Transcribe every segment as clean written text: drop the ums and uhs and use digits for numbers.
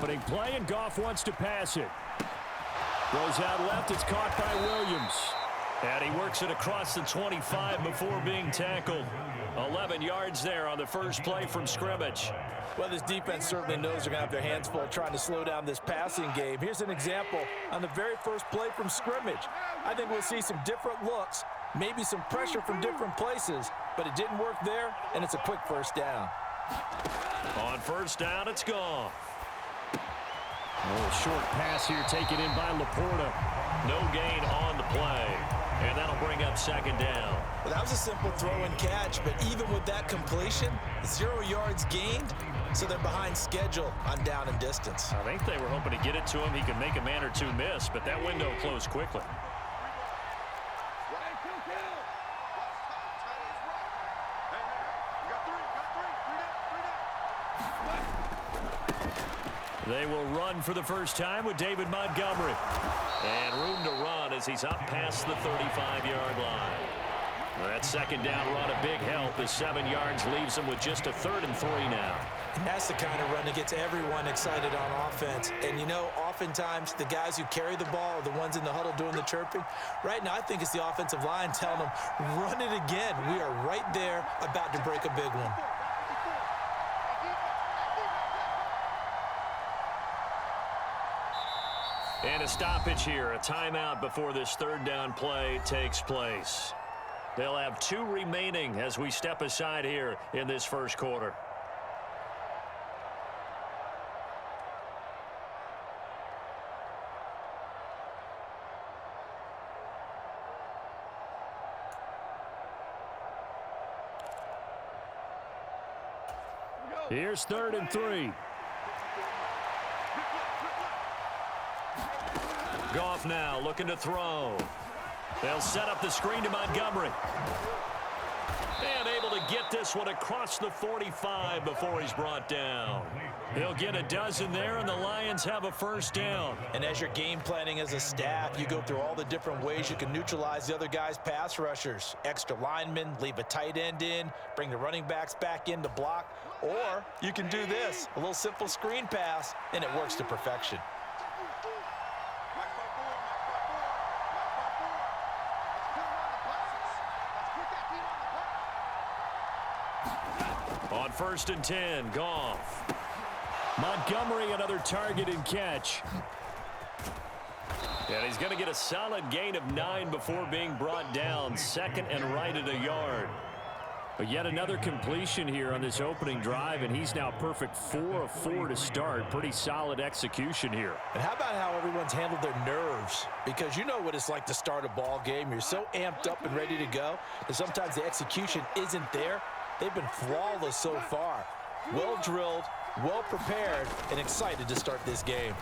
opening play, and Goff wants to pass it. Throws out left. It's caught by Williams. And he works it across the 25 before being tackled. 11 yards there on the first play from scrimmage. Well, this defense certainly knows they're going to have their hands full trying to slow down this passing game. Here's an example on the very first play from scrimmage. I think we'll see some different looks, maybe some pressure from different places, but it didn't work there, and it's a quick first down. On first down, it's gone. A little short pass here taken in by Laporta. No gain on the play. And that'll bring up second down. Well, that was a simple throw and catch, but even with that completion, 0 yards gained, so they're behind schedule on down and distance. I think they were hoping to get it to him. He could make a man or two miss, but that window closed quickly. They will run for the first time with David Montgomery. And room to run as he's up past the 35-yard line. That second down run a big help as 7 yards leaves him with just a 3rd and 3 now. That's the kind of run that gets everyone excited on offense. And, you know, oftentimes the guys who carry the ball are the ones in the huddle doing the chirping. Right now, I think it's the offensive line telling them, run it again. We are right there about to break a big one. And a stoppage here, a timeout before this 3rd down play takes place. They'll have 2 remaining as we step aside here in this first quarter. Here's 3rd and 3. Goff now looking to throw. They'll set up the screen to Montgomery. And able to get this one across the 45 before he's brought down. He'll get a dozen there, and the Lions have a first down. And as you're game planning as a staff, you go through all the different ways you can neutralize the other guy's pass rushers. Extra linemen, leave a tight end in, bring the running backs back in to block. Or you can do this, a little simple screen pass, and it works to perfection. On 1st and 10, Goff. Montgomery, another target and catch. And he's going to get a solid gain of 9 before being brought down. 2nd and right at a yard. But yet another completion here on this opening drive, and he's now perfect 4 of 4 to start. Pretty solid execution here. And how about how everyone's handled their nerves? Because you know what it's like to start a ball game. You're so amped up and ready to go that sometimes the execution isn't there. They've been flawless so far. Well drilled, well prepared, and excited to start this game.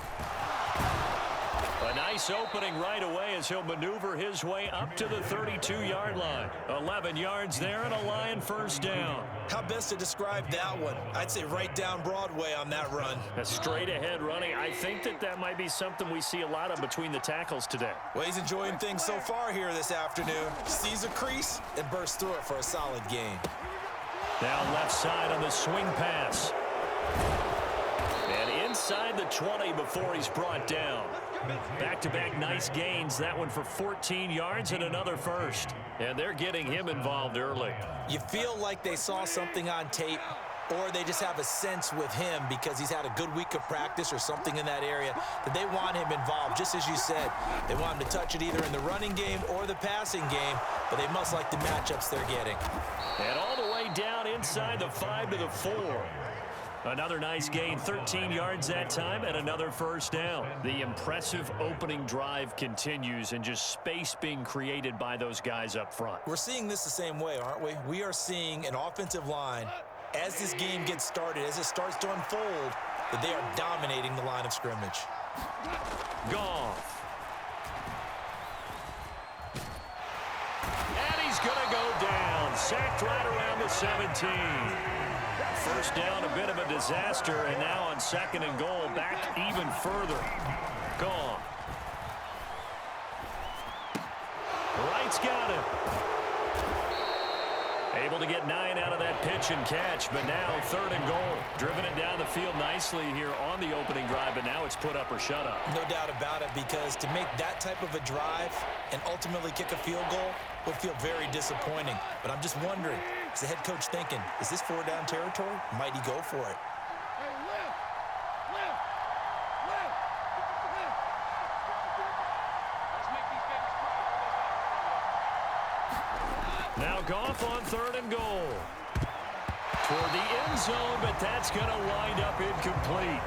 A nice opening right away as he'll maneuver his way up to the 32-yard line. 11 yards there and a Lion first down. How best to describe that one? I'd say right down Broadway on that run. A straight ahead running. I think that might be something we see a lot of between the tackles today. Well, he's enjoying things so far here this afternoon. Sees a crease and bursts through it for a solid gain. Down left side on the swing pass. And inside the 20 before he's brought down. Back-to-back nice gains. That one for 14 yards and another first. And they're getting him involved early. You feel like they saw something on tape, or they just have a sense with him because he's had a good week of practice or something in that area that they want him involved. Just as you said, they want him to touch it either in the running game or the passing game, but they must like the matchups they're getting. And all the way down inside the 5 to the 4. Another nice gain, 13 yards that time, and another first down. The impressive opening drive continues, and just space being created by those guys up front. We're seeing this the same way, aren't we? We are seeing an offensive line, as this game gets started, as it starts to unfold, that they are dominating the line of scrimmage. Goff. And he's going to go down. Sacked right around the 17. First down, a bit of a disaster, and now on 2nd and goal, back even further. Gone. Wright's got him. Able to get 9 out of that pitch and catch, but now 3rd and goal. Driven it down the field nicely here on the opening drive, but now it's put up or shut up. No doubt about it, because to make that type of a drive and ultimately kick a field goal will feel very disappointing. But I'm just wondering, is the head coach thinking, is this 4-down territory? Might he go for it? Now Goff on 3rd and goal. Toward the end zone, but that's going to wind up incomplete.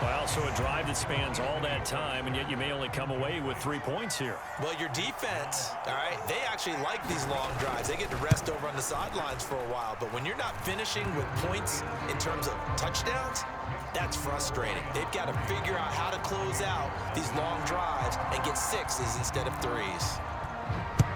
Well, so a drive that spans all that time, and yet you may only come away with 3 points here. Well, your defense, all right, they actually like these long drives. They get to rest over on the sidelines for a while. But when you're not finishing with points in terms of touchdowns, that's frustrating. They've got to figure out how to close out these long drives and get 6s instead of 3s.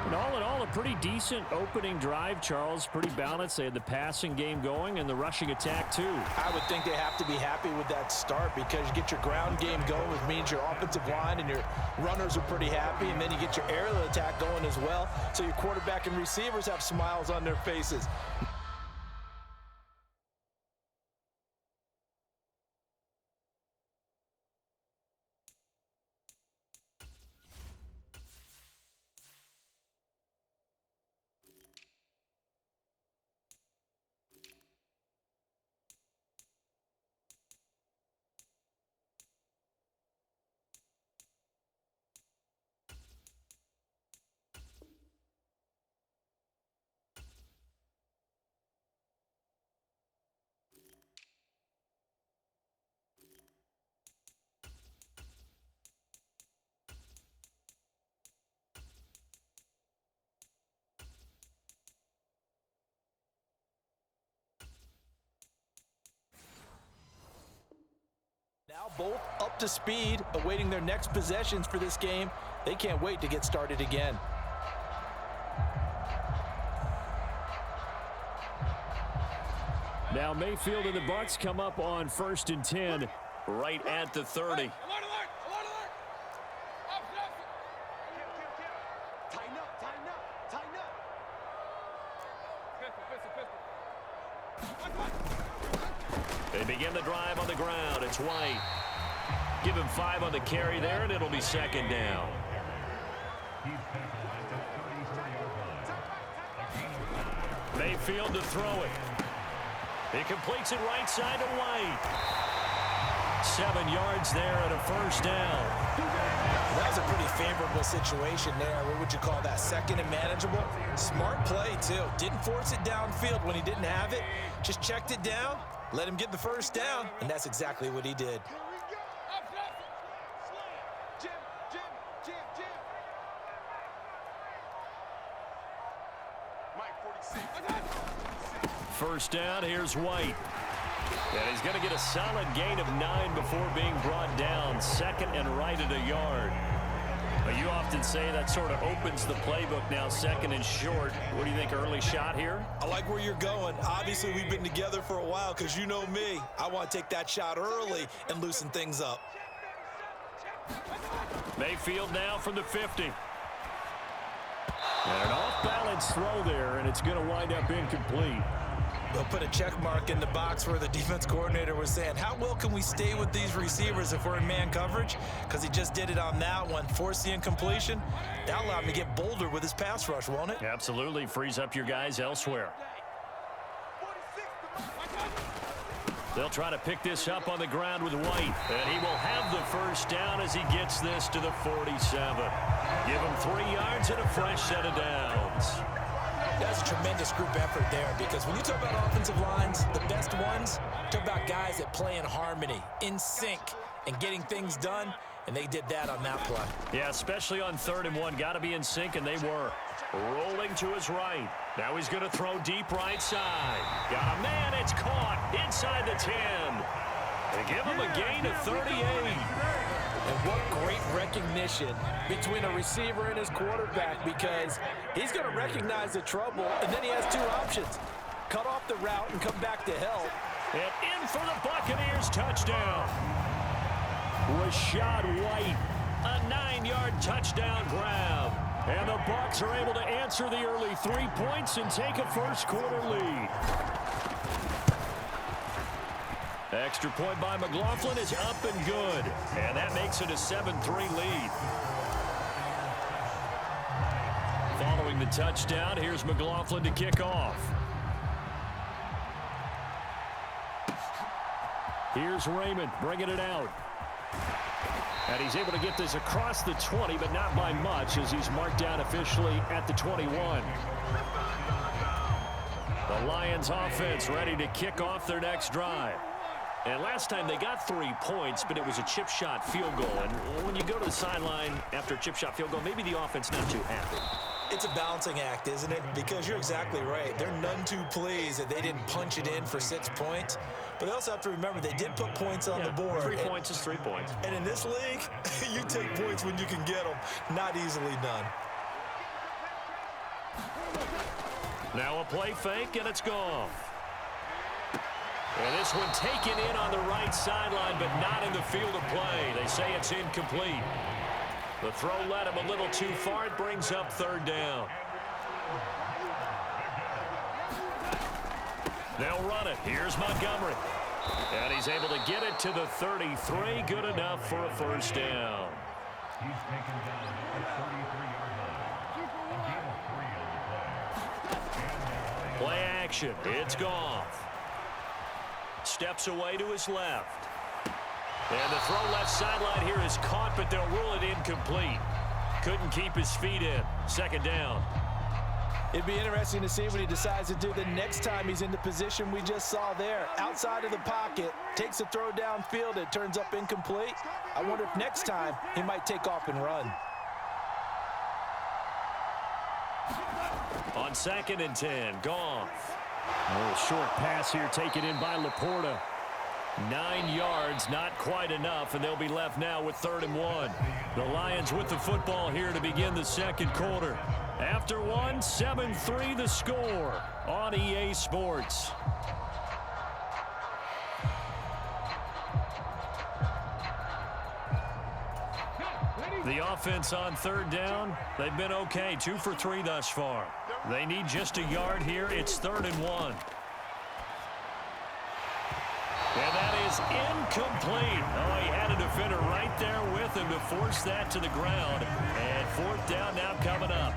And all in all, a pretty decent opening drive, Charles. Pretty balanced. They had the passing game going and the rushing attack, too. I would think they have to be happy with that start, because you get your ground game going, which means your offensive line and your runners are pretty happy, and then you get your aerial attack going as well, so your quarterback and receivers have smiles on their faces. Now both up to speed, awaiting their next possessions for this game. They can't wait to get started again. Now Mayfield and the Bucks come up on 1st and 10, right at the 30. They begin the drive on the ground. It's White. Give him 5 on the carry there, and it'll be 2nd down. Mayfield to throw it. He completes it right side to White. 7 yards there and a 1st down. That was a pretty favorable situation there. What would you call that? 2nd and manageable? Smart play, too. Didn't force it downfield when he didn't have it. Just checked it down, let him get the 1st down, and that's exactly what he did. First down, here's White. And he's going to get a solid gain of 9 before being brought down. 2nd and right at a yard. But you often say that sort of opens the playbook now, 2nd and short. What do you think, early shot here? I like where you're going. Obviously, we've been together for a while, because you know me. I want to take that shot early and loosen things up. Mayfield now from the 50. And an off-balance throw there, and it's going to wind up incomplete. They'll put a check mark in the box where the defense coordinator was saying, how well can we stay with these receivers if we're in man coverage? Because he just did it on that one. Force the incompletion. That'll allow him to get bolder with his pass rush, won't it? Absolutely. Frees up your guys elsewhere. They'll try to pick this up on the ground with White. And he will have the 1st down as he gets this to the 47. Give him 3 yards and a fresh set of downs. That's a tremendous group effort there, because when you talk about offensive lines, the best ones, talk about guys that play in harmony, in sync, and getting things done, and they did that on that play. Yeah, especially on 3rd and 1. Got to be in sync, and they were. Rolling to his right. Now he's going to throw deep right side. Got a man, it's caught inside the 10. They give him a gain of 38. And what great recognition between a receiver and his quarterback, because he's going to recognize the trouble, and then he has 2 options. Cut off the route and come back to help. And in for the Buccaneers touchdown. Rachaad White, a 9-yard touchdown grab. And the Bucks are able to answer the early 3 points and take a first-quarter lead. Extra point by McLaughlin is up and good. And that makes it a 7-3 lead. Following the touchdown, here's McLaughlin to kick off. Here's Raymond bringing it out. And he's able to get this across the 20, but not by much as he's marked down officially at the 21. The Lions offense ready to kick off their next drive. And last time they got 3 points, but it was a chip shot field goal. And when you go to the sideline after a chip shot field goal, maybe the offense not too happy. It's a balancing act, isn't it? Because you're exactly right. They're none too pleased that they didn't punch it in for 6 points. But they also have to remember they did put points on the board. 3 points is 3 points. And in this league, you take points when you can get them. Not easily done. Now a play fake, and it's gone. And this one taken in on the right sideline, but not in the field of play. They say it's incomplete. The throw led him a little too far. It brings up 3rd down. They'll run it. Here's Montgomery. And he's able to get it to the 33. Good enough for a first down. Play action. It's Goff. Steps away to his left. And the throw left sideline here is caught, but they'll rule it incomplete. Couldn't keep his feet in. 2nd down. It'd be interesting to see what he decides to do the next time he's in the position we just saw there. Outside of the pocket, takes a throw downfield, it turns up incomplete. I wonder if next time he might take off and run. On 2nd and 10, Goff. A little short pass here taken in by Laporta. 9 yards, not quite enough, and they'll be left now with 3rd and 1. The Lions with the football here to begin the 2nd quarter. After 1, 7-3 the score on EA Sports. The offense on 3rd down, they've been okay. 2 for 3 thus far. They need just a yard here. It's 3rd and 1. And that is incomplete. Oh, he had a defender right there with him to force that to the ground. And 4th down now coming up.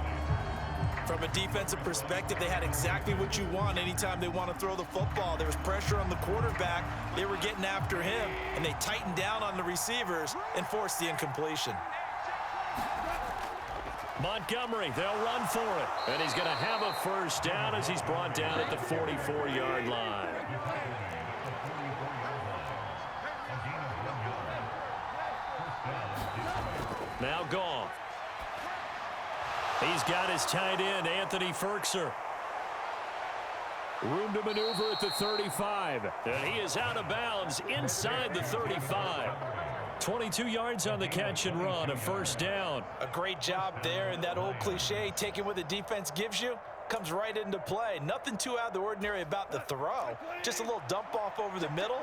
From a defensive perspective, they had exactly what you want anytime they want to throw the football. There was pressure on the quarterback. They were getting after him, and they tightened down on the receivers and forced the incompletion. Montgomery, they'll run for it. And he's going to have a first down as he's brought down at the 44-yard line. Now Goff. He's got his tight end, Anthony Ferkser. Room to maneuver at the 35. And he is out of bounds inside the 35. 22 yards on the catch and run, a first down. A great job there, and that old cliche, taking what the defense gives you, comes right into play. Nothing too out of the ordinary about the throw. Just a little dump off over the middle.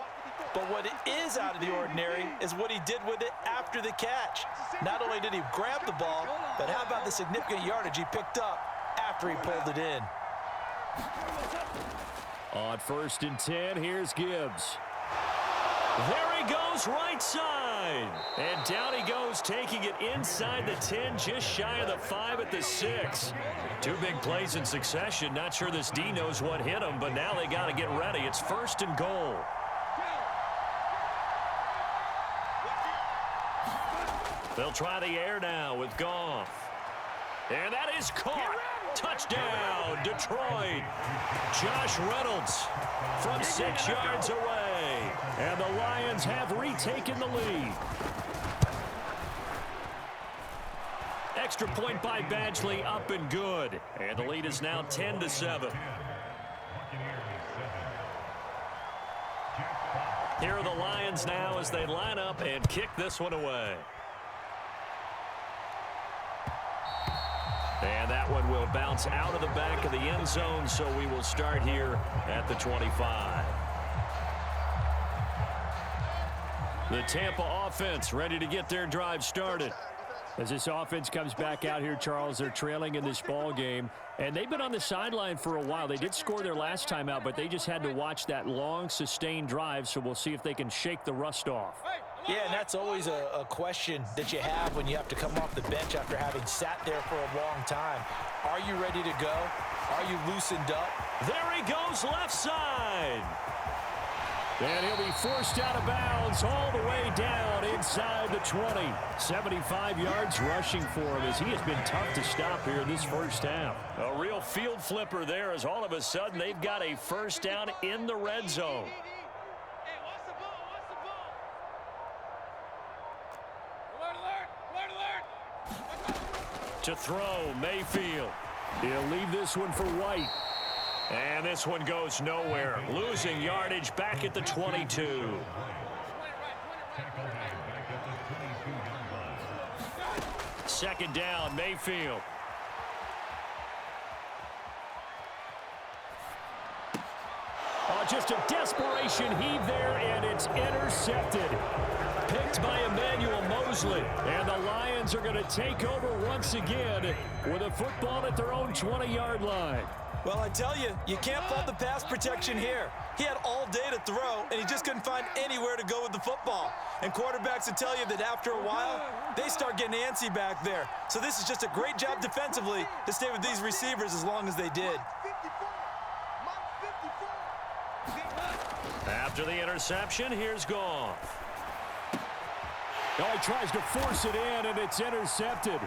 But what is out of the ordinary is what he did with it after the catch. Not only did he grab the ball, but how about the significant yardage he picked up after he pulled it in. On 1st and 10, here's Gibbs. There he goes, right side. And down he goes, taking it inside the 10, just shy of the 5 at the 6. 2 big plays in succession. Not sure this D knows what hit him, but now they got to get ready. It's 1st and goal. They'll try the air now with Goff. And that is caught. Touchdown, Detroit. Josh Reynolds from 6 yards away. And the Lions have retaken the lead. Extra point by Badgley, up and good. And the lead is now 10-7. Here are the Lions now as they line up and kick this one away. And that one will bounce out of the back of the end zone, so we will start here at the 25. The Tampa offense ready to get their drive started. As this offense comes back out here, Charles, they're trailing in this ball game, and they've been on the sideline for a while. They did score their last time out, but they just had to watch that long, sustained drive, so we'll see if they can shake the rust off. Yeah, and that's always a question that you have when you have to come off the bench after having sat there for a long time. Are you ready to go? Are you loosened up? There he goes, left side. And he'll be forced out of bounds all the way down inside the 20. 75 yards rushing for him as he has been tough to stop here in this first half. A real field flipper there as all of a sudden they've got a first down in the red zone. To throw, Mayfield. He'll leave this one for White. And this one goes nowhere. Losing yardage back at the 22. Second down, Mayfield. Oh, just a desperation heave there, and it's intercepted. Picked by Emmanuel Mosley. And the Lions are going to take over once again with a football at their own 20-yard line. Well, I tell you, you can't fault the pass protection here. He had all day to throw, and he just couldn't find anywhere to go with the football. And quarterbacks will tell you that after a while, they start getting antsy back there. So this is just a great job defensively to stay with these receivers as long as they did. After the interception, here's Goff. Oh, he tries to force it in, and it's intercepted.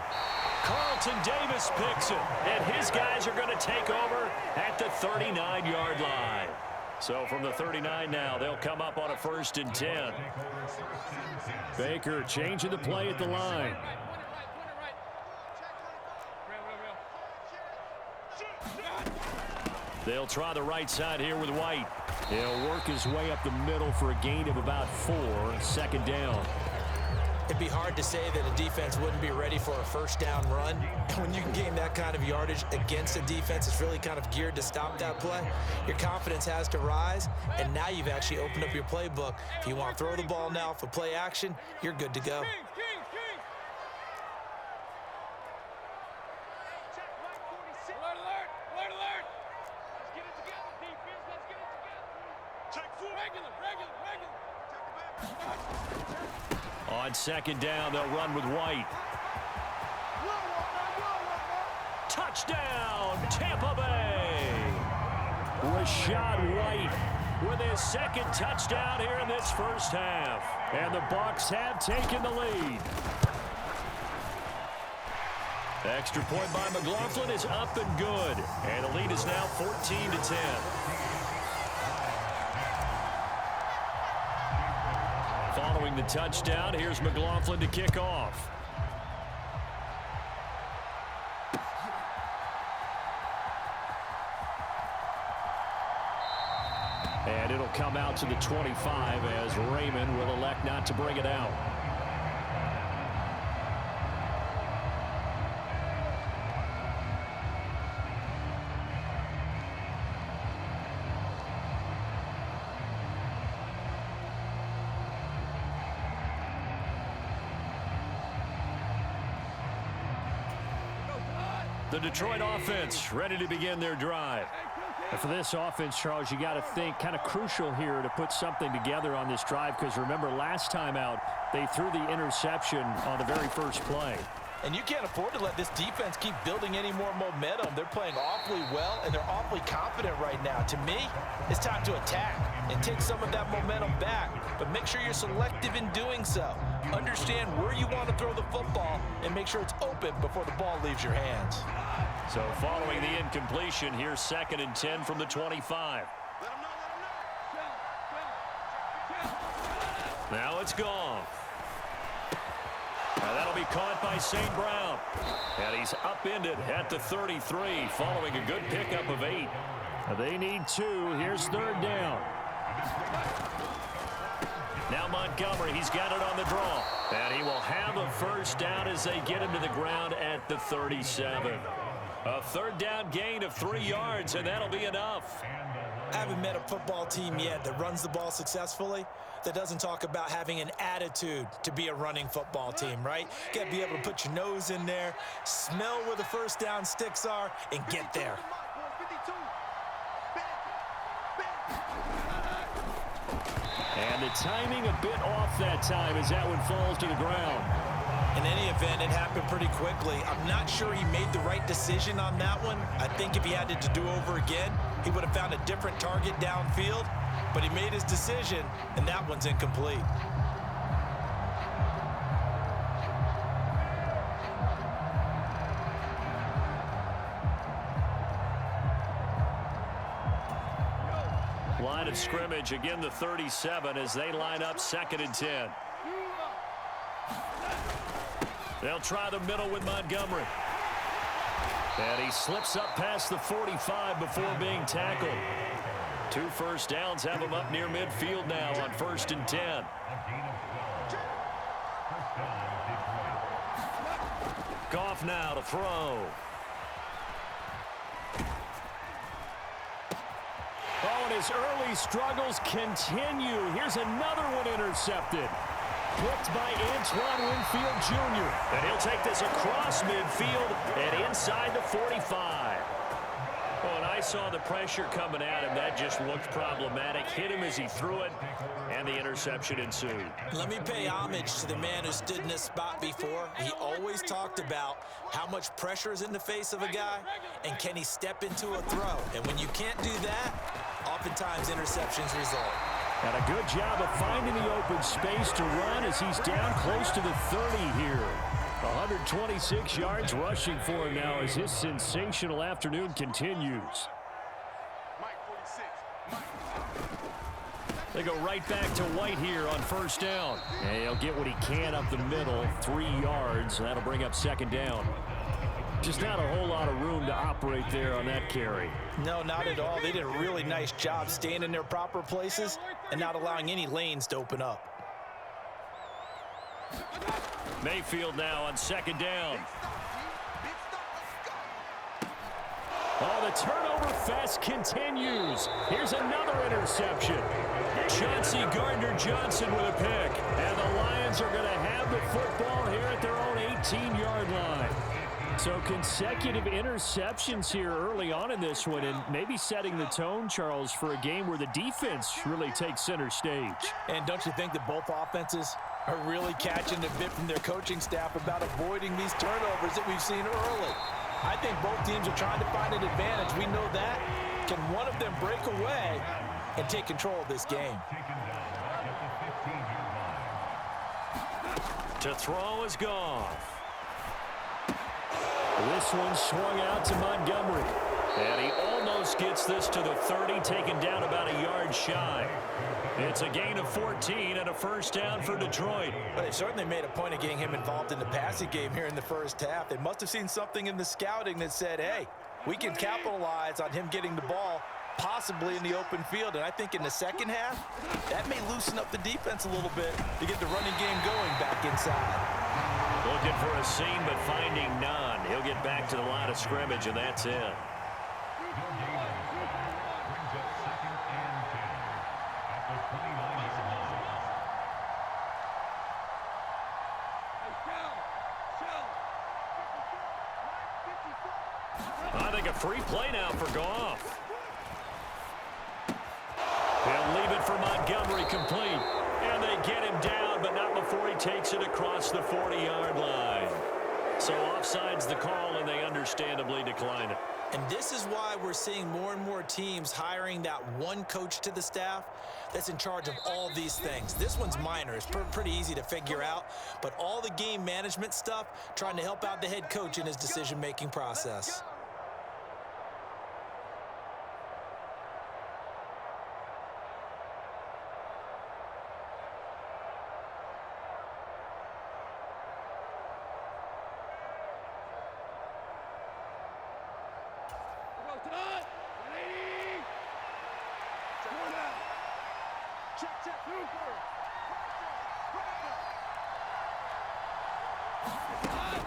Carlton Davis picks it, and his guys are going to take over at the 39-yard line. So from the 39 now, they'll come up on a 1st and 10. Baker changing the play at the line. They'll try the right side here with White. He'll work his way up the middle for a gain of about 4. 2nd down. It'd be hard to say that a defense wouldn't be ready for a first down run. When you can gain that kind of yardage against a defense that's really kind of geared to stop that play, your confidence has to rise, and now you've actually opened up your playbook. If you want to throw the ball now for play action, you're good to go. On 2nd down, they'll run with White. Touchdown, Tampa Bay! Rachaad White with his 2nd touchdown here in this first half. And the Bucs have taken the lead. The extra point by McLaughlin is up and good. And the lead is now 14-10. Following the touchdown, here's McLaughlin to kick off. And it'll come out to the 25 as Raymond will elect not to bring it out. The Detroit offense ready to begin their drive. And for this offense, Charles, you got to think kind of crucial here to put something together on this drive, because remember last time out they threw the interception on the very first play. And you can't afford to let this defense keep building any more momentum. They're playing awfully well, and they're awfully confident right now. To me, it's time to attack and take some of that momentum back. But make sure you're selective in doing so. Understand where you want to throw the football and make sure it's open before the ball leaves your hands. So following the incompletion, here's 2nd and 10 from the 25. Now it's gone. Now that'll be caught by St. Brown. And he's upended at the 33 following a good pickup of 8. They need 2. Here's 3rd down. Now Montgomery, he's got it on the draw. And he will have a first down as they get him to the ground at the 37. A 3rd down gain of 3 yards, and that'll be enough. I haven't met a football team yet that runs the ball successfully that doesn't talk about having an attitude to be a running football team, right? You got to be able to put your nose in there, smell where the first down sticks are, and get there. And the timing a bit off that time as that one falls to the ground. In any event, it happened pretty quickly. I'm not sure he made the right decision on that one. I think if he had to do over again, he would have found a different target downfield. But he made his decision, and that one's incomplete. Line of scrimmage, again the 37 as they line up 2nd and 10. They'll try the middle with Montgomery. And he slips up past the 45 before being tackled. 2 first downs have him up near midfield now on 1st and 10. Goff now to throw. Oh, and his early struggles continue. Here's another one intercepted. Picked by Antoine Winfield Jr. And he'll take this across midfield and inside the 45. Oh, and I saw the pressure coming at him. That just looked problematic. Hit him as he threw it, and the interception ensued. Let me pay homage to the man who stood in this spot before. He always talked about how much pressure is in the face of a guy, and can he step into a throw. And when you can't do that, oftentimes interceptions result. And a good job of finding the open space to run as he's down close to the 30 here. 126 yards rushing for him now as his sensational afternoon continues. They go right back to White here on 1st down. And he'll get what he can up the middle, 3 yards. That'll bring up 2nd down. Just not a whole lot of room to operate there on that carry. No, not at all. They did a really nice job staying in their proper places and not allowing any lanes to open up. Mayfield now on 2nd down. Oh, the turnover fest continues. Here's another interception. Chauncey Gardner-Johnson with a pick. And the Lions are going to have the football here at their own 18-yard line. So consecutive interceptions here early on in this one, and maybe setting the tone, Charles, for a game where the defense really takes center stage. And don't you think that both offenses are really catching a bit from their coaching staff about avoiding these turnovers that we've seen early? I think both teams are trying to find an advantage. We know that. Can one of them break away and take control of this game? To throw is Goff. This one swung out to Montgomery. And he almost gets this to the 30, taken down about a yard shy. It's a gain of 14 and a 1st down for Detroit. But they certainly made a point of getting him involved in the passing game here in the 1st half. They must have seen something in the scouting that said, hey, we can capitalize on him getting the ball possibly in the open field. And I think in the 2nd half, that may loosen up the defense a little bit to get the running game going back inside. Looking for a seam, but finding none. He'll get back to the line of scrimmage, and that's it. I think a free play now for Goff. He'll leave it for Montgomery complete. And they get him down, but not before he takes it across the 40-yard line. So offside's the call, and they understandably decline it. And this is why we're seeing more and more teams hiring that one coach to the staff that's in charge of all these things. This one's minor. It's pretty easy to figure out. But all the game management stuff, trying to help out the head coach in his decision-making process.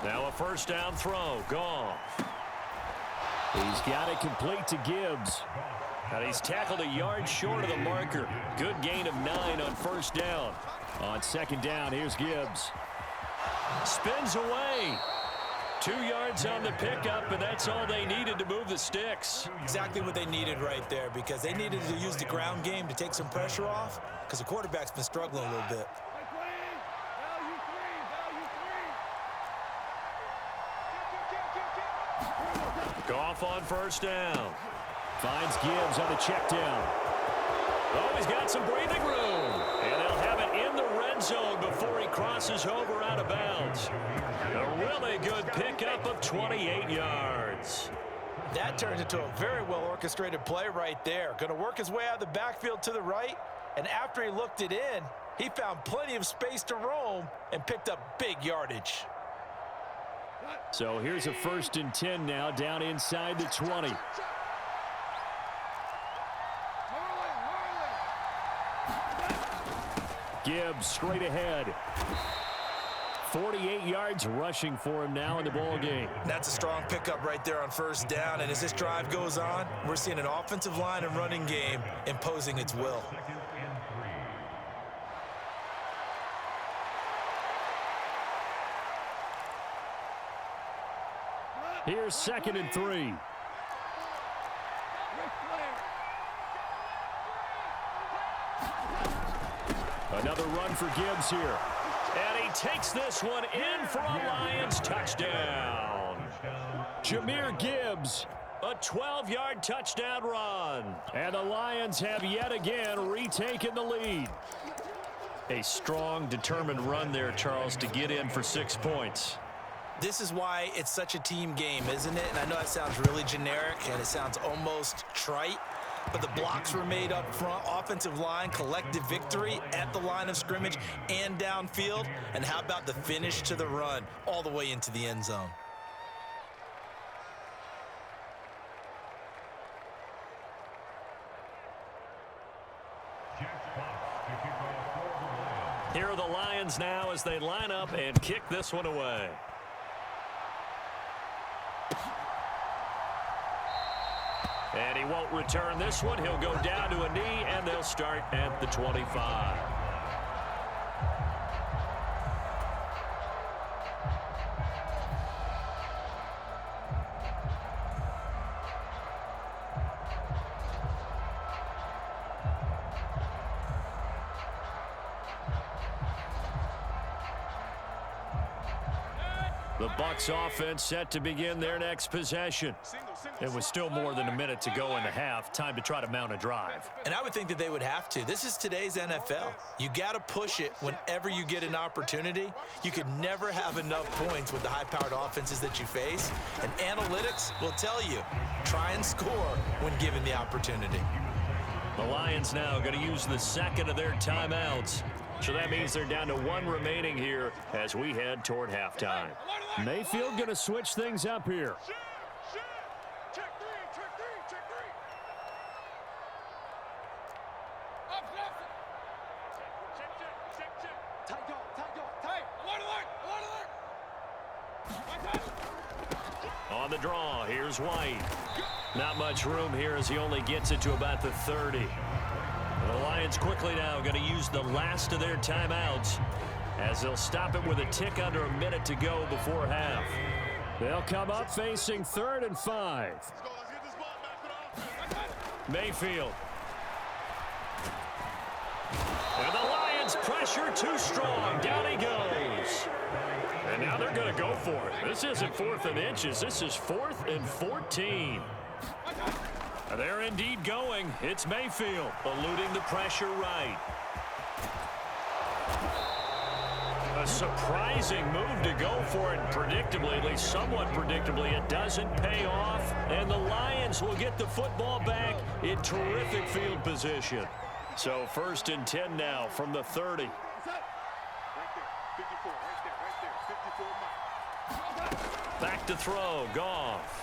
Now a 1st down throw. Goff. He's got it complete to Gibbs. And he's tackled a yard short of the marker. Good gain of 9 on first down. On second down, here's Gibbs. Spins away. 2 yards on the pickup, and that's all they needed to move the sticks. Exactly what they needed right there, because they needed to use the ground game to take some pressure off, because the quarterback's been struggling a little bit. Goff on first down. Finds Gibbs on the check down. Oh, he's got some breathing room. And they'll have it in the red zone before he crosses over out of bounds. A really good pickup of 28 yards. That turned into a very well-orchestrated play right there. Going to work his way out of the backfield to the right, and after he looked it in, he found plenty of space to roam and picked up big yardage. So here's a 1st and 10 now, down inside the 20. Gibbs straight ahead. 48 yards rushing for him now in the ball game. That's a strong pickup right there on first down, and as this drive goes on, we're seeing an offensive line and running game imposing its will. Here's 2nd and 3. Another run for Gibbs here. And he takes this one in for a Lions touchdown. Jahmyr Gibbs, a 12-yard touchdown run. And the Lions have yet again retaken the lead. A strong, determined run there, Charles, to get in for 6 points. This is why it's such a team game, isn't it? And I know that sounds really generic and it sounds almost trite, but the blocks were made up front, offensive line, collective victory at the line of scrimmage and downfield. And how about the finish to the run all the way into the end zone? Here are the Lions now as they line up and kick this one away. And he won't return this one. He'll go down to a knee, and they'll start at the 25. The Bucs offense set to begin their next possession. It was still more than a minute to go in the half. Time to try to mount a drive. And I would think that they would have to. This is today's NFL. You got to push it whenever you get an opportunity. You could never have enough points with the high-powered offenses that you face. And analytics will tell you, try and score when given the opportunity. The Lions now going to use the second of their timeouts. So that means they're down to 1 remaining here as we head toward halftime. Mayfield going to switch things up here. Check three. Tight dog. Alert. On the draw, here's White. Not much room here as he only gets it to about the 30. The Lions quickly now going to use the last of their timeouts as they'll stop it with a tick under a minute to go before half. They'll come up facing 3rd and 5. Let's get this ball back. Mayfield. And the Lions pressure too strong. Down he goes. And now they're going to go for it. This isn't 4th and inches. This is 4th and 14. They're indeed going. It's Mayfield eluding the pressure right. A surprising move to go for it. Predictably, at least somewhat predictably, it doesn't pay off. And the Lions will get the football back in terrific field position. So 1st and 10 now from the 30. Right there. 54. Right there. 54. Back to throw. Goff.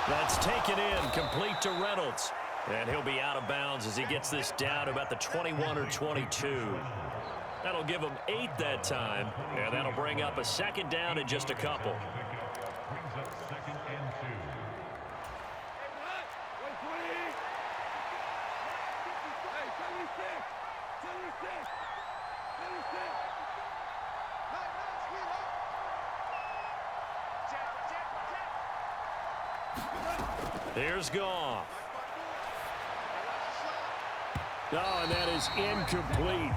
That's taken in, complete to Reynolds. And he'll be out of bounds as he gets this down about the 21 or 22. That'll give him 8 that time, and that'll bring up a 2nd down in just a couple. Here's Goff. Oh, and that is incomplete.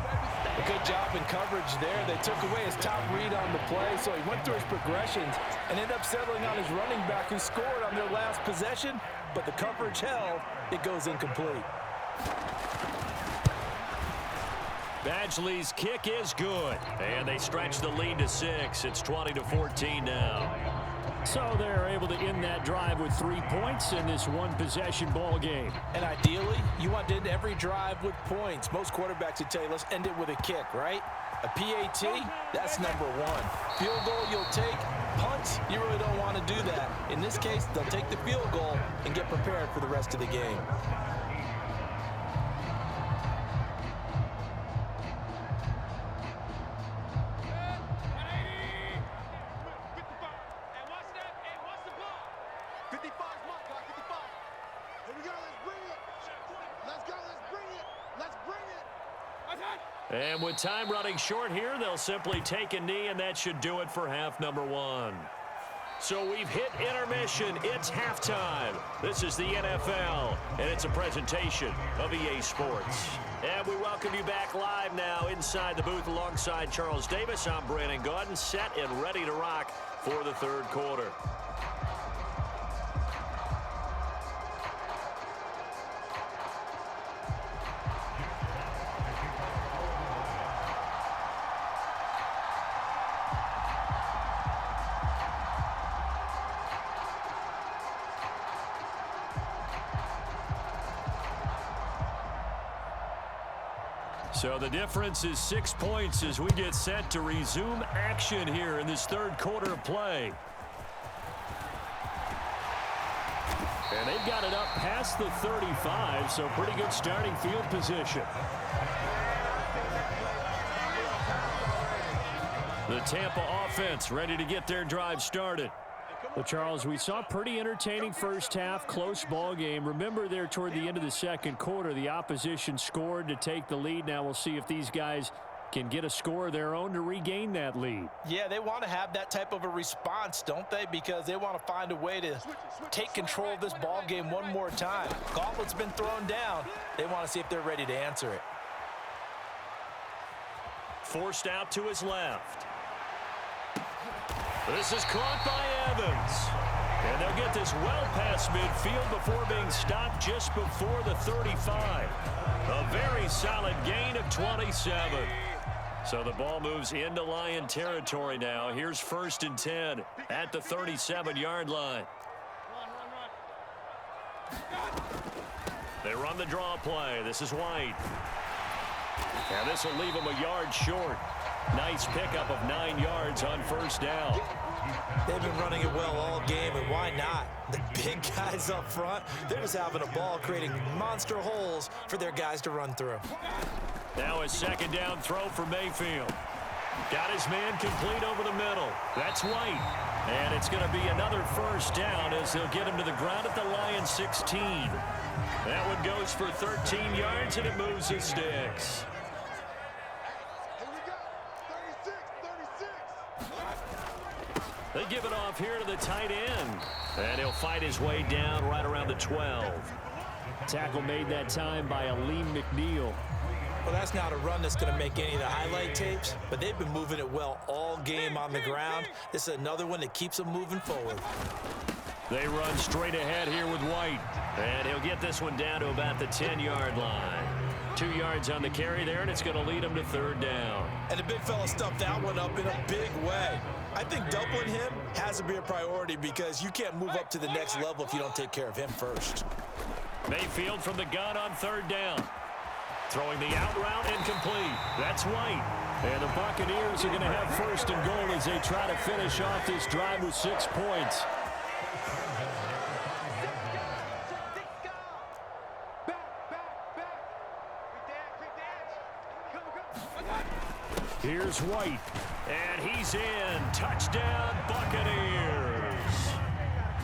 A good job in coverage there. They took away his top read on the play, so he went through his progressions and ended up settling on his running back who scored on their last possession, but the coverage held. It goes incomplete. Badgley's kick is good, and they stretch the lead to 6. It's 20-14 now. So they're able to end that drive with 3 points in this one-possession ball game. And ideally, you want to end every drive with points. Most quarterbacks would tell you, let's end it with a kick, right? A PAT, that's number 1. Field goal, you'll take. Punts, you really don't want to do that. In this case, they'll take the field goal and get prepared for the rest of the game. And with time running short here, they'll simply take a knee, and that should do it for half number 1. So we've hit intermission. It's halftime. This is the NFL, and it's a presentation of EA Sports. And we welcome you back live now inside the booth alongside Charles Davis. I'm Brandon Gaudin, set and ready to rock for the third quarter. So the difference is 6 points as we get set to resume action here in this third quarter of play. And they've got it up past the 35, so pretty good starting field position. The Tampa offense ready to get their drive started. Well, Charles, we saw pretty entertaining first half, close ball game. Remember there toward the end of the second quarter, the opposition scored to take the lead. Now we'll see if these guys can get a score of their own to regain that lead. Yeah, they want to have that type of a response, don't they? Because they want to find a way to take control of this ball game one more time. Gauntlet's been thrown down. They want to see if they're ready to answer it. Forced out to his left. This is caught by Evans. And they'll get this well past midfield before being stopped just before the 35. A very solid gain of 27. So the ball moves into Lion territory now. Here's 1st and 10 at the 37-yard line. They run the draw play. This is White. And this will leave him a yard short. Nice pickup of 9 yards on 1st down. They've been running it well all game, and why not? The big guys up front, they're just having a ball, creating monster holes for their guys to run through. Now a 2nd down throw for Mayfield. Got his man complete over the middle. That's White. And it's going to be another 1st down as they'll get him to the ground at the Lions 16. That one goes for 13 yards, and it moves his sticks. They give it off here to the tight end. And he'll fight his way down right around the 12. Tackle made that time by Aleem McNeil. Well, that's not a run that's going to make any of the highlight tapes, but they've been moving it well all game on the ground. This is another one that keeps them moving forward. They run straight ahead here with White. And he'll get this one down to about the 10-yard line. 2 yards on the carry there, and it's going to lead him to 3rd down. And the big fella stuffed that one up in a big way. I think doubling him has to be a priority because you can't move up to the next level if you don't take care of him first. Mayfield from the gun on 3rd down. Throwing the out route incomplete. That's White. And the Buccaneers are going to have 1st and goal as they try to finish off this drive with 6 points. Here's White. And he's in. Touchdown, Buccaneers.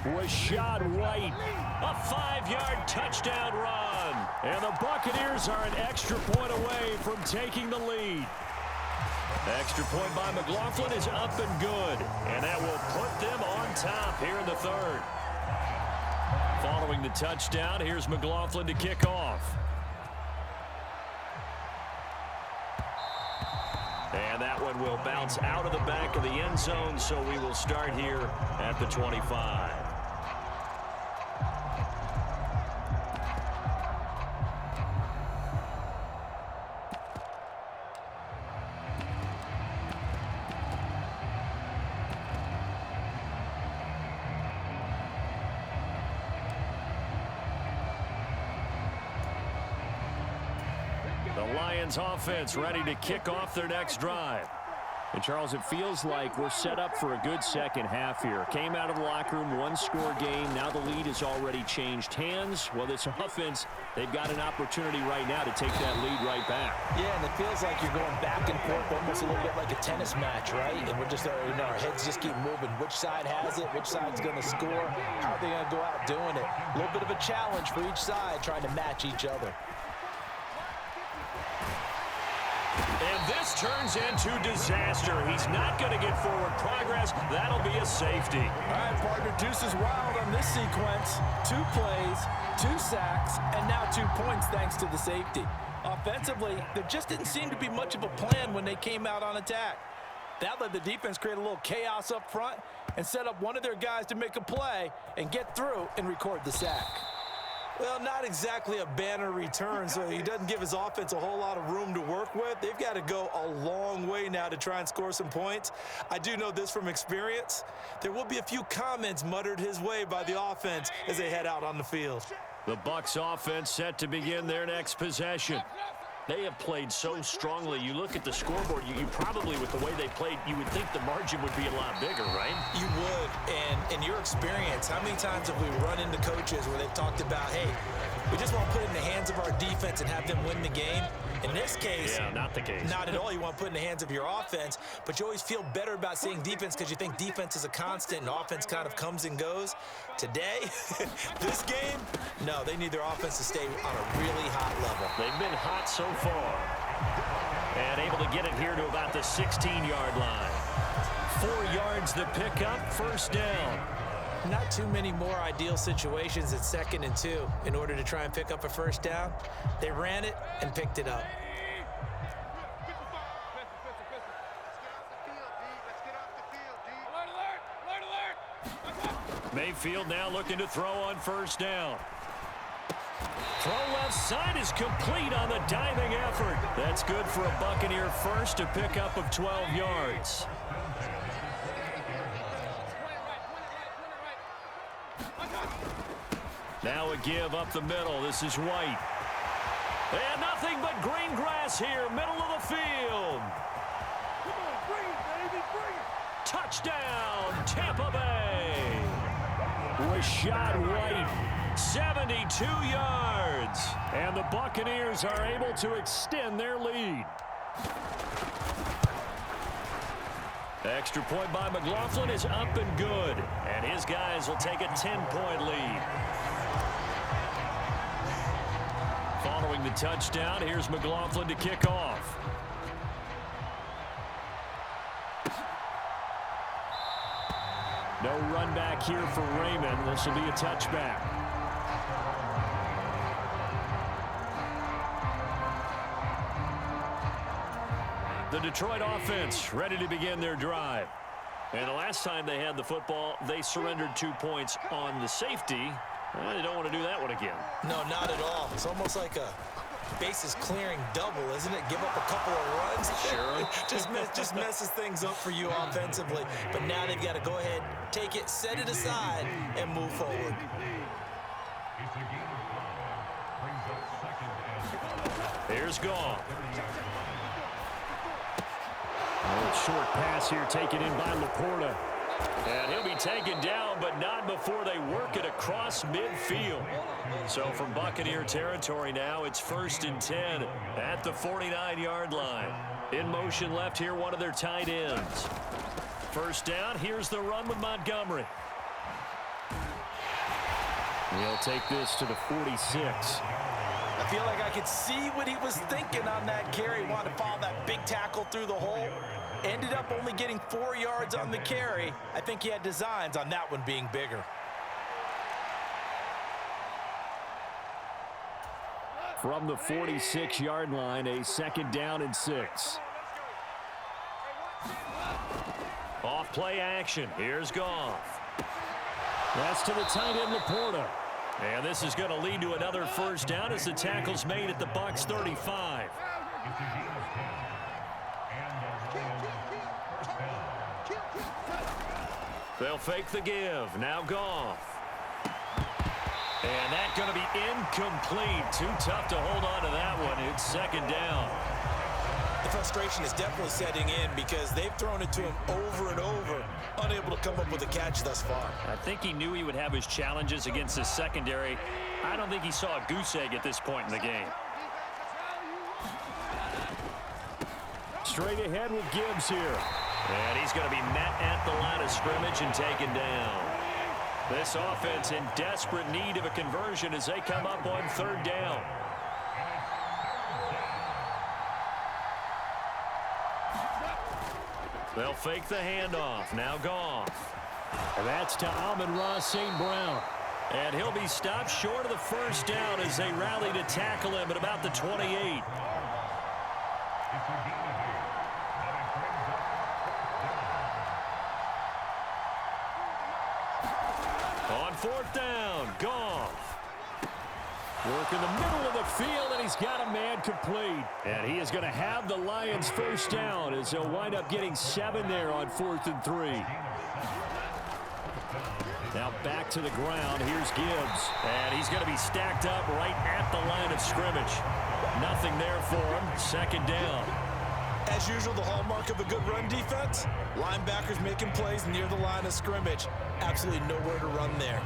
Rachaad White. A 5-yard touchdown run. And the Buccaneers are an extra point away from taking the lead. Extra point by McLaughlin is up and good. And that will put them on top here in the third. Following the touchdown, here's McLaughlin to kick off. And that one will bounce out of the back of the end zone, so we will start here at the 25. The Lions offense ready to kick off their next drive. And Charles, it feels like we're set up for a good second half here. Came out of the locker room, one-score game. Now the lead has already changed hands. Well, this offense, they've got an opportunity right now to take that lead right back. Yeah, and it feels like you're going back and forth almost a little bit like a tennis match, right? And we're just, our heads just keep moving. Which side has it? Which side's going to score? How are they going to go out doing it? A little bit of a challenge for each side trying to match each other. And this turns into disaster. He's not going to get forward progress. That'll be a safety. All right, partner, deuce is wild on this sequence. 2 plays, 2 sacks, and now 2 points thanks to the safety. Offensively, there just didn't seem to be much of a plan when they came out on attack. That let the defense create a little chaos up front and set up one of their guys to make a play and get through and record the sack. Well, not exactly a banner return, so he doesn't give his offense a whole lot of room to work with. They've got to go a long way now to try and score some points. I do know this from experience. There will be a few comments muttered his way by the offense as they head out on the field. The Bucs offense set to begin their next possession. They have played so strongly. You look at the scoreboard, you probably, with the way they played, you would think the margin would be a lot bigger, right? You would, and in your experience, how many times have we run into coaches where they've talked about, hey, we just want to put it in the hands of our defense and have them win the game? In this case, yeah, not the case. Not at all. You want to put it in the hands of your offense, but you always feel better about seeing defense because you think defense is a constant and offense kind of comes and goes. Today, this game, no, they need their offense to stay on a really hot level. They've been hot so far. And able to get it here to about the 16-yard line. 4 yards the pickup, first down. Not too many more ideal situations at 2nd and 2 in order to try and pick up a first down. They ran it and picked it up. Mayfield now looking to throw on first down. Throw left side is complete on the diving effort. That's good for a Buccaneer first, a pickup of 12 yards. Now a give up the middle. This is White. And nothing but green grass here, middle of the field. Come on, bring it, baby, bring it. Touchdown, Tampa Bay. Rachaad White, 72 yards. And the Buccaneers are able to extend their lead. Extra point by McLaughlin is up and good. And his guys will take a 10-point lead. Following the touchdown, here's McLaughlin to kick off. No run back here for Raymond. This will be a touchback. The Detroit offense ready to begin their drive. And the last time they had the football, they surrendered 2 points on the safety. They don't want to do that one again. No, not at all. It's almost like a bases clearing double, isn't it? Give up a couple of runs. Sure. just messes things up for you offensively. But now they've got to go ahead, take it, set it aside, and move forward. Here's Goff. Short pass here taken in by Laporta. And he'll be taken down, but not before they work it across midfield. So from Buccaneer territory now, it's 1st and 10 at the 49-yard line. In motion left here, one of their tight ends. First down, here's the run with Montgomery. He'll take this to the 46. I feel like I could see what he was thinking on that carry. Wanted to follow that big tackle through the hole. Ended up only getting 4 yards on the carry. I think he had designs on that one being bigger. From the 46-yard line, a 2nd down and 6. Off play action. Here's Goff. That's to the tight end, Laporta. And this is going to lead to another 1st down as the tackle's made at the Bucs 35. They'll fake the give. Now Goff. And that's going to be incomplete. Too tough to hold on to that one. It's 2nd down. The frustration is definitely setting in because they've thrown it to him over and over, unable to come up with a catch thus far. I think he knew he would have his challenges against his secondary. I don't think he saw a goose egg at this point in the game. Straight ahead with Gibbs here. And he's going to be met at the line of scrimmage and taken down. This offense in desperate need of a conversion as they come up on 3rd down. They'll fake the handoff. Now Goff. And that's to Amon-Ra St. Brown. And he'll be stopped short of the 1st down as they rally to tackle him at about the 28. On 4th down, Goff. Work in the middle of the field, and he's got a man complete. And he is going to have the Lions 1st down as they'll wind up getting 7 there on 4th and 3. Now back to the ground. Here's Gibbs. And he's going to be stacked up right at the line of scrimmage. Nothing there for him. 2nd down. As usual, the hallmark of a good run defense, linebackers making plays near the line of scrimmage. Absolutely nowhere to run there.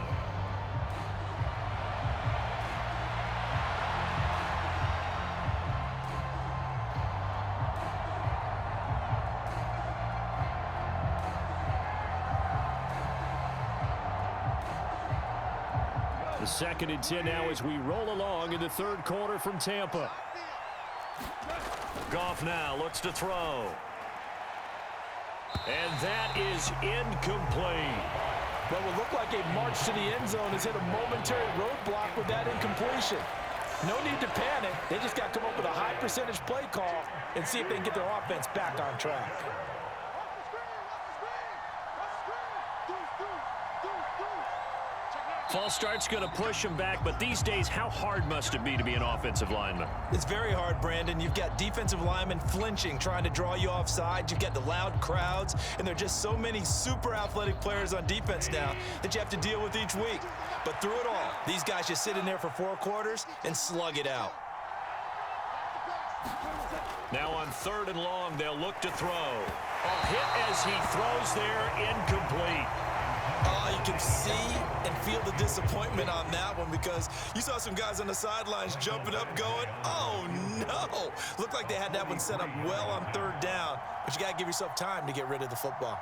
The 2nd and 10 now as we roll along in the 3rd quarter from Tampa. Goff now looks to throw. And that is incomplete. What would look like a march to the end zone has hit a momentary roadblock with that incompletion. No need to panic. They just got to come up with a high percentage play call and see if they can get their offense back on track. False start's going to push him back, but these days, how hard must it be to be an offensive lineman? It's very hard, Brandon. You've got defensive linemen flinching, trying to draw you offside. You've got the loud crowds, and there are just so many super athletic players on defense now that you have to deal with each week. But through it all, these guys just sit in there for 4 quarters and slug it out. Now on 3rd and long, they'll look to throw. A hit as he throws there, incomplete. You can see and feel the disappointment on that one because you saw some guys on the sidelines jumping up going, oh no. Looked like they had that one set up well on 3rd down, but you got to give yourself time to get rid of the football.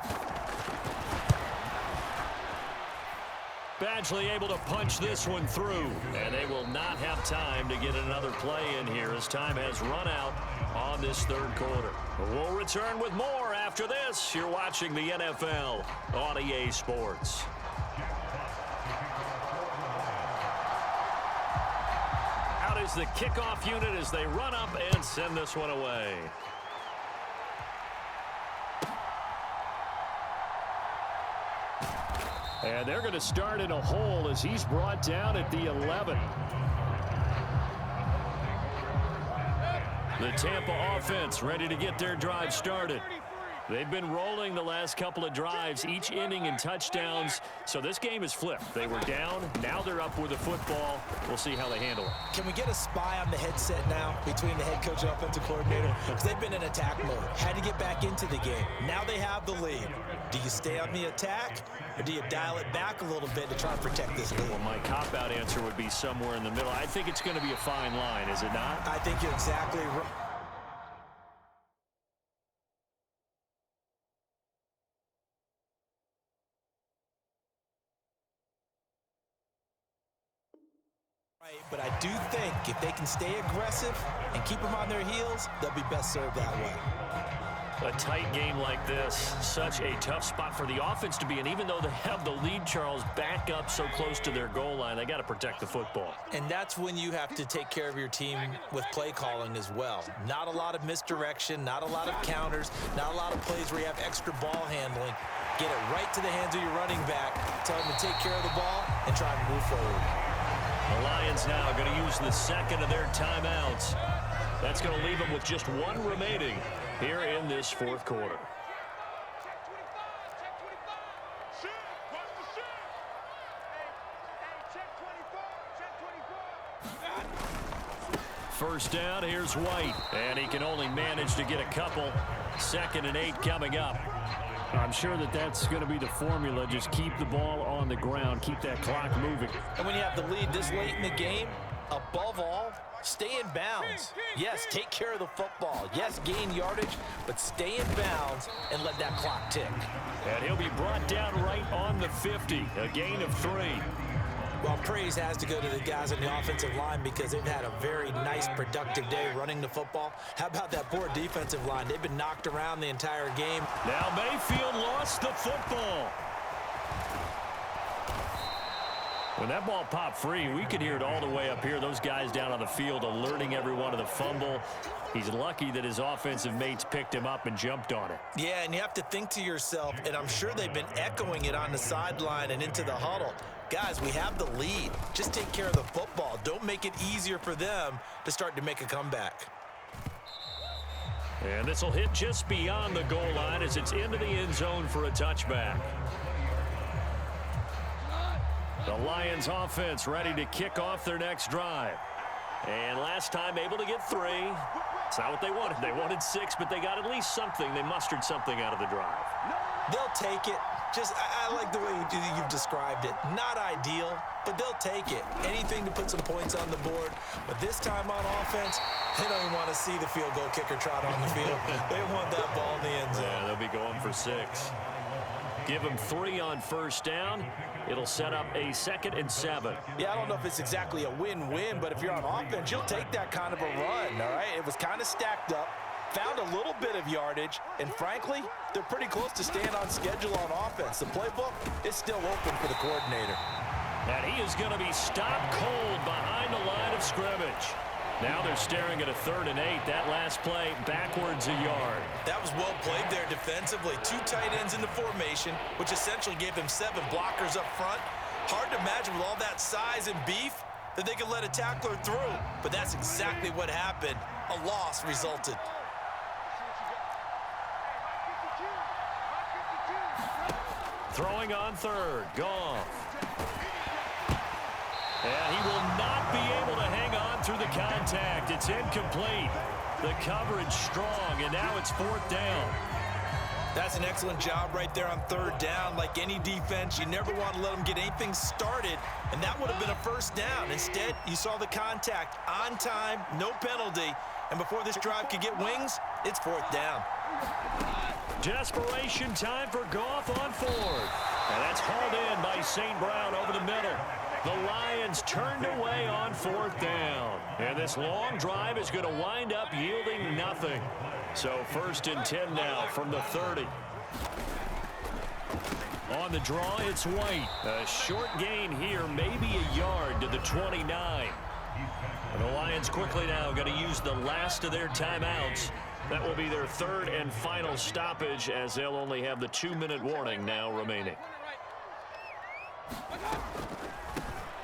Badgley able to punch this one through, and they will not have time to get another play in here as time has run out on this 3rd quarter. We'll return with more after this. You're watching the NFL on EA Sports. Out is the kickoff unit as they run up and send this one away. And they're going to start in a hole as he's brought down at the 11. The Tampa offense ready to get their drive started. They've been rolling the last couple of drives, each inning in touchdowns. So this game is flipped. They were down. Now they're up with the football. We'll see how they handle it. Can we get a spy on the headset now between the head coach and offensive coordinator? Because they've been in attack mode. Had to get back into the game. Now they have the lead. Do you stay on the attack or do you dial it back a little bit to try and protect this lead? Well, my cop-out answer would be somewhere in the middle. I think it's going to be a fine line, is it not? I think you're exactly right. But I do think if they can stay aggressive and keep them on their heels, they'll be best served that way. A tight game like this, such a tough spot for the offense to be in. Even though they have the lead, Charles, back up so close to their goal line, they got to protect the football. And that's when you have to take care of your team with play calling as well. Not a lot of misdirection, not a lot of counters, not a lot of plays where you have extra ball handling. Get it right to the hands of your running back, tell them to take care of the ball, and try and move forward. The Lions now going to use the second of their timeouts. That's going to leave them with just one remaining here in this fourth quarter. First down, here's White, and he can only manage to get a couple. 2nd and 8 coming up. I'm sure that that's going to be the formula. Just keep the ball on the ground, keep that clock moving. And when you have the lead this late in the game, above all, stay in bounds. Yes, take care of the football. Yes, gain yardage, but stay in bounds and let that clock tick. And he'll be brought down right on the 50, a gain of 3. Well, praise has to go to the guys on the offensive line because they've had a very nice, productive day running the football. How about that poor defensive line? They've been knocked around the entire game. Now Mayfield lost the football. When that ball popped free, we could hear it all the way up here. Those guys down on the field alerting everyone of the fumble. He's lucky that his offensive mates picked him up and jumped on it. Yeah, and you have to think to yourself, and I'm sure they've been echoing it on the sideline and into the huddle. Guys, we have the lead. Just take care of the football. Don't make it easier for them to start to make a comeback. And this will hit just beyond the goal line as it's into the end zone for a touchback. The Lions offense ready to kick off their next drive. And last time able to get 3. It's not what they wanted. They wanted 6, but they got at least something. They mustered something out of the drive. They'll take it. I like the way you've described it. Not ideal, but they'll take it. Anything to put some points on the board. But this time on offense, they don't even want to see the field goal kicker trot on the field. They want that ball in the end zone. Yeah, they'll be going for 6. Give them 3 on first down. It'll set up a 2nd and 7. Yeah, I don't know if it's exactly a win-win, but if you're on offense, you'll take that kind of a run, all right? It was kind of stacked up, found a little bit of yardage, and frankly, they're pretty close to staying on schedule on offense. The playbook is still open for the coordinator. And he is going to be stopped cold behind the line of scrimmage. Now they're staring at a 3rd and 8. That last play backwards a yard. That was well played there defensively. 2 tight ends in the formation, which essentially gave them 7 blockers up front. Hard to imagine with all that size and beef that they could let a tackler through. But that's exactly what happened. A loss resulted. Throwing on 3rd. Goff. And he will not be able to hang on through the contact. It's incomplete. The coverage strong, and now it's 4th down. That's an excellent job right there on 3rd down. Like any defense, you never want to let them get anything started, and that would have been a 1st down. Instead, you saw the contact on time, no penalty, and before this drive could get wings, it's 4th down. Desperation time for Goff on 4th. And that's hauled in by St. Brown over the middle. The Lions turned away on 4th down. And this long drive is going to wind up yielding nothing. So 1st and 10 now from the 30. On the draw, it's White. A short gain here, maybe a yard to the 29. And the Lions quickly now going to use the last of their timeouts. That will be their 3rd and final stoppage as they'll only have the 2-minute warning now remaining.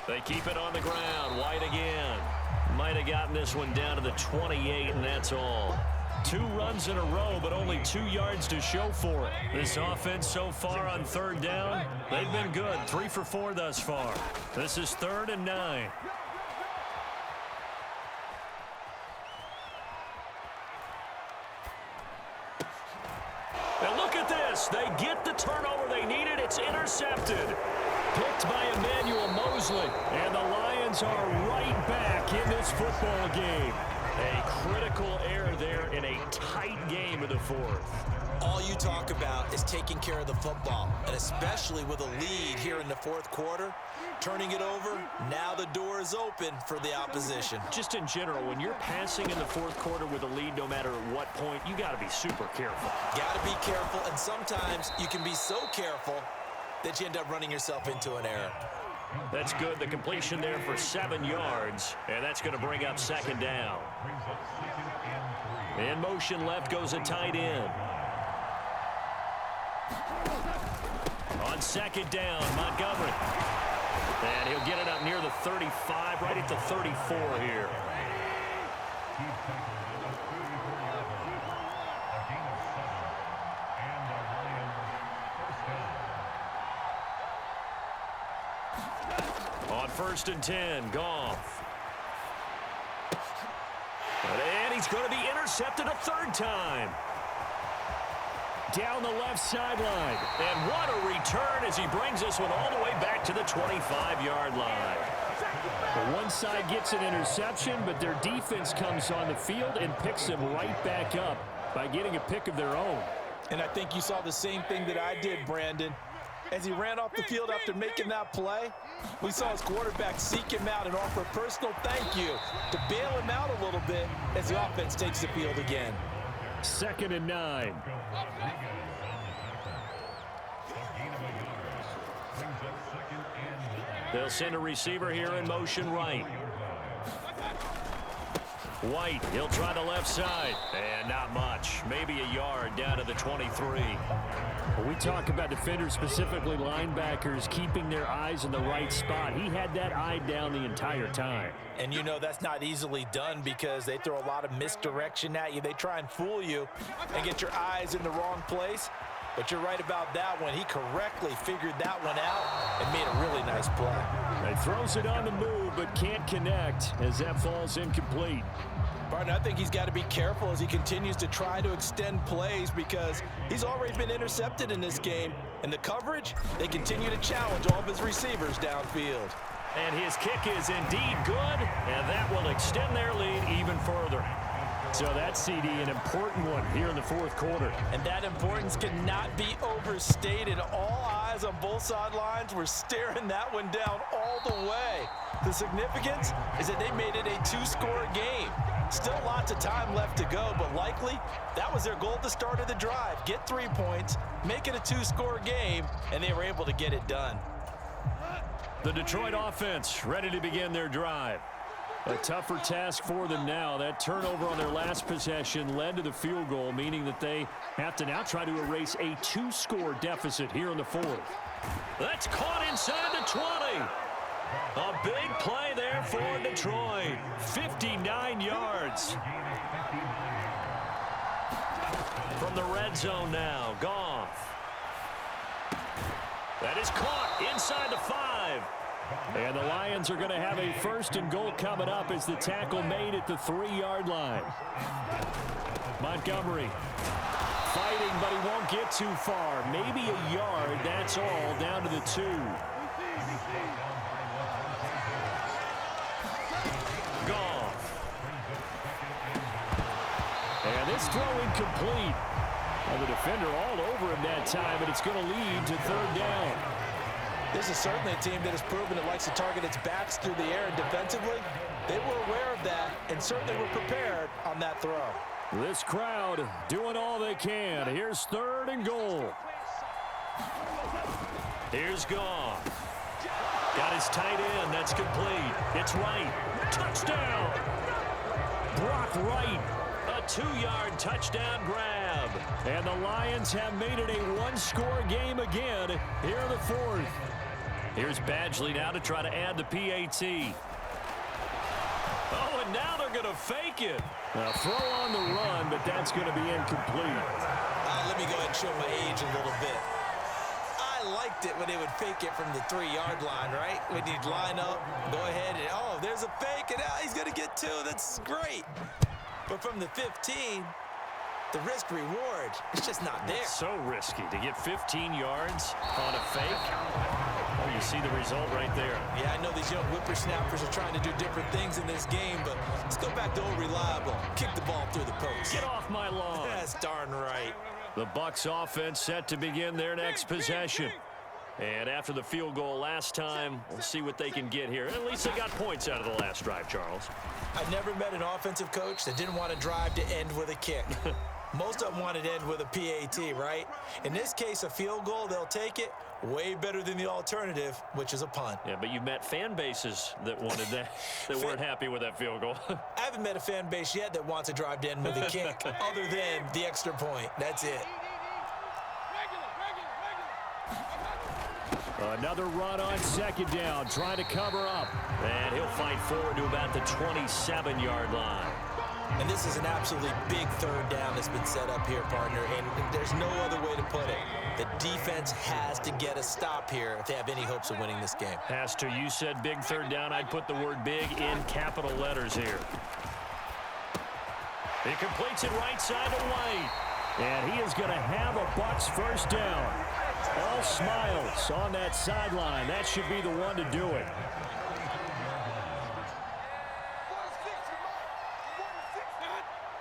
They keep it on the ground. White again. Might have gotten this one down to the 28, and that's all. 2 runs in a row, but only 2 yards to show for it. This offense so far on 3rd down, they've been good. 3 for 4 thus far. This is 3rd and 9. And look at this. They get the turnover they needed. It's intercepted. Picked by Emmanuel Mosley. And the Lions are right back in this football game. A critical error there in a tight game of the fourth. All you talk about is taking care of the football, and especially with a lead here in the fourth quarter, turning it over, now the door is open for the opposition. Just in general, when you're passing in the fourth quarter with a lead, no matter at what point, you got to be super careful. Got to be careful, and sometimes you can be so careful that you end up running yourself into an error. That's good. The completion there for 7 yards, and that's going to bring up second down. In motion left goes a tight end. On second down, Montgomery. And he'll get it up near the 35, right at the 34 here. On 1st and 10, Goff. And he's going to be intercepted a third time. Down the left sideline. And what a return as he brings this one all the way back to the 25-yard line. Well, one side gets an interception, but their defense comes on the field and picks them right back up by getting a pick of their own. And I think you saw the same thing that I did, Brandon. As he ran off the field after making that play, we saw his quarterback seek him out and offer a personal thank you to bail him out a little bit as the offense takes the field again. 2nd and 9. They'll send a receiver here in motion right. White, he'll try the left side. And not much. Maybe a yard down to the 23. When we talk about defenders, specifically linebackers, keeping their eyes in the right spot, he had that eye down the entire time. And you know that's not easily done because they throw a lot of misdirection at you. They try and fool you and get your eyes in the wrong place. But you're right about that one. He correctly figured that one out and made a really nice play. He throws it on the move but can't connect as that falls incomplete. Barton, I think he's got to be careful as he continues to try to extend plays because he's already been intercepted in this game. And the coverage, they continue to challenge all of his receivers downfield. And his kick is indeed good, and that will extend their lead even further. So that CD, an important one here in the fourth quarter. And that importance cannot be overstated. All eyes on both sidelines were staring that one down all the way. The significance is that they made it a 2-score game. Still lots of time left to go, but likely that was their goal at the start of the drive. Get 3 points, make it a 2-score game, and they were able to get it done. The Detroit offense ready to begin their drive. A tougher task for them now. That turnover on their last possession led to the field goal, meaning that they have to now try to erase a 2-score deficit here in the fourth. That's caught inside the 20. A big play there for Detroit. 59 yards. From the red zone now, Goff. That is caught inside the 5. And the Lions are going to have a 1st and goal coming up as the tackle made at the 3-yard line. Montgomery fighting, but he won't get too far. Maybe a yard, that's all, down to the 2. Goff. And this throw incomplete. Well, the defender all over him that time, but it's going to lead to 3rd down. This is certainly a team that has proven it likes to target its backs through the air, and defensively, they were aware of that and certainly were prepared on that throw. This crowd doing all they can. Here's 3rd and goal. Here's Goff. Got his tight end. That's complete. It's Wright. Touchdown. Brock Wright. A 2-yard touchdown grab. And the Lions have made it a 1-score game again here in the fourth. Here's Badgley now to try to add the PAT. Oh, and now they're going to fake it. A throw on the run, but that's going to be incomplete. Let me go ahead and show my age a little bit. I liked it when they would fake it from the 3-yard line, right? When you'd line up, go ahead and, oh, there's a fake, and he's going to get 2. That's great. But from the 15, the risk reward, it's just not there. It's so risky to get 15 yards on a fake. Well, you see the result right there. Yeah, I know these young whippersnappers are trying to do different things in this game, but let's go back to old reliable. Kick the ball through the post. Get off my lawn. That's darn right. The Bucs offense set to begin their next possession. And after the field goal last time, we'll see what they can get here. At least they got points out of the last drive, Charles. I've never met an offensive coach that didn't want to drive to end with a kick. Most of them wanted to end with a PAT, right? In this case, a field goal, they'll take it. Way better than the alternative, which is a punt. Yeah, but you've met fan bases that wanted that, that weren't happy with that field goal. I haven't met a fan base yet that wants to drive to end with a kick, other than the extra point. That's it. Another run on second down, trying to cover up. And he'll fight forward to about the 27-yard line. And this is an absolutely big third down that's been set up here, partner, and there's no other way to put it. The defense has to get a stop here if they have any hopes of winning this game. Has to. You said big third down. I'd put the word big in capital letters here. He completes it right side to White. And he is going to have a Bucs first down. All smiles on that sideline. That should be the one to do it.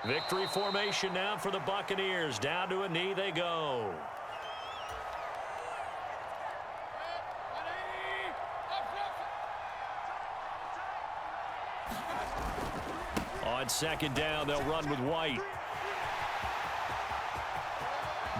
Victory formation now for the Buccaneers. Down to a knee they go. On second down, they'll run with White.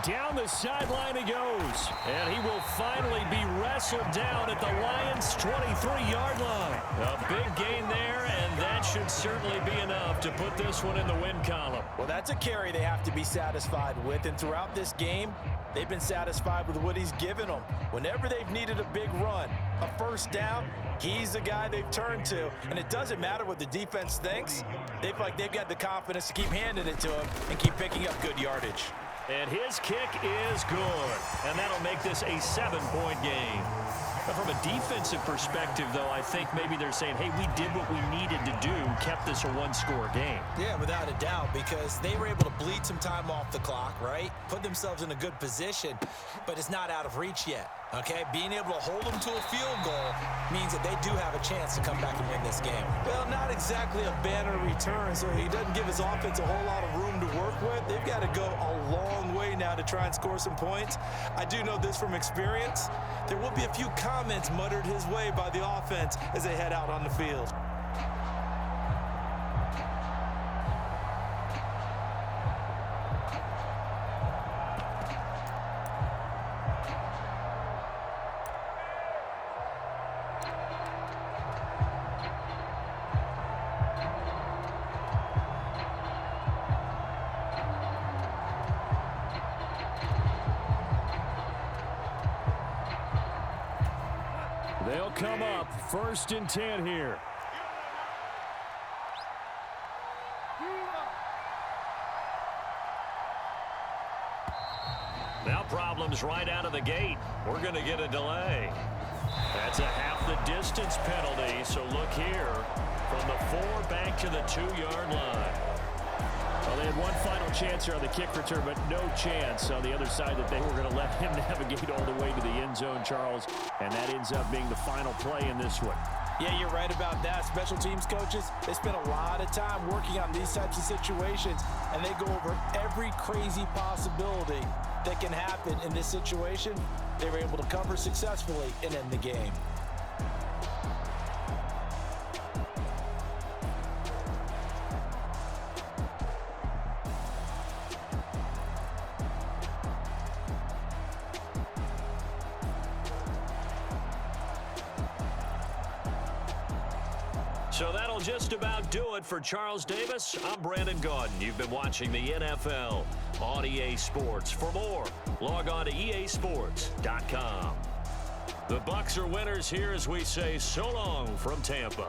Down the sideline he goes. And he will finally be wrestled down at the Lions' 23-yard line. A big gain there, and that should certainly be enough to put this one in the win column. Well, that's a carry they have to be satisfied with, and throughout this game, they've been satisfied with what he's given them. Whenever they've needed a big run, a first down, he's the guy they've turned to, and it doesn't matter what the defense thinks. They've got the confidence to keep handing it to him and keep picking up good yardage. And his kick is good. And that'll make this a 7-point game. But from a defensive perspective, though, I think maybe they're saying, hey, we did what we needed to do, kept this a one-score game. Yeah, without a doubt, because they were able to bleed some time off the clock, right? Put themselves in a good position, but it's not out of reach yet, okay? Being able to hold them to a field goal means that they do have a chance to come back and win this game. Well, not exactly a banner return, so he doesn't give his offense a whole lot of room to work with. They've got to go a long way now to try and score some points. I do know this from experience. There will be a few comments muttered his way by the offense as they head out on the field. They'll come up 1st and 10 here. Now problems right out of the gate. We're going to get a delay. That's a half the distance penalty. So look here, from the 4 back to the 2-yard line. Well, they had one final chance here on the kick return, but no chance on the other side that they were going to let him navigate all the way to the end zone, Charles. And that ends up being the final play in this one. Yeah, you're right about that. Special teams coaches, they spend a lot of time working on these types of situations, and they go over every crazy possibility that can happen in this situation. They were able to cover successfully and end the game. So that'll just about do it for Charles Davis. I'm Brandon Gaudin. You've been watching the NFL on EA Sports. For more, log on to easports.com. The Bucs are winners here as we say so long from Tampa.